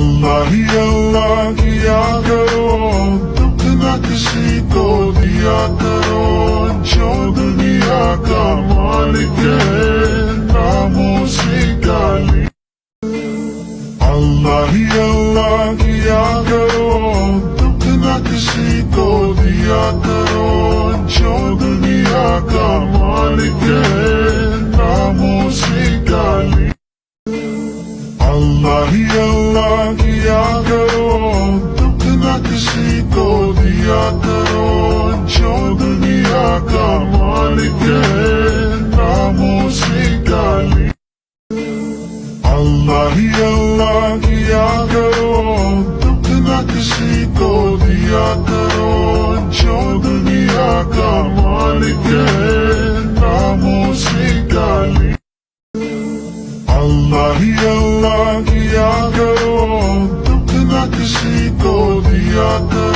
اللہ ہی اللہ کیا کرو، دکھ نہ کسی کو دیا کرو، جو دنیا کا مالک ہے نام اسی کا لیا۔ اللہ ہی اللہ کیا کرو، دکھ نہ کسی کو دیا کرو، جو دنیا کا مالک ہے نام اسی کا لیا۔ اللہ ہی اللہ کیا کرو، دکھ نہ کسی کو دیا کرو، جو دنیا کا مالک ہے نام اسی کا لیا۔ اللہ ہی اللہ کیا کرو، دکھ نہ کسی کو دیا کرو، جو دنیا کا مالک ہے نام اسی کا لیا۔ اللہ ہی اللہ کیا کرو، دکھ نہ کسی کو دیا کرو۔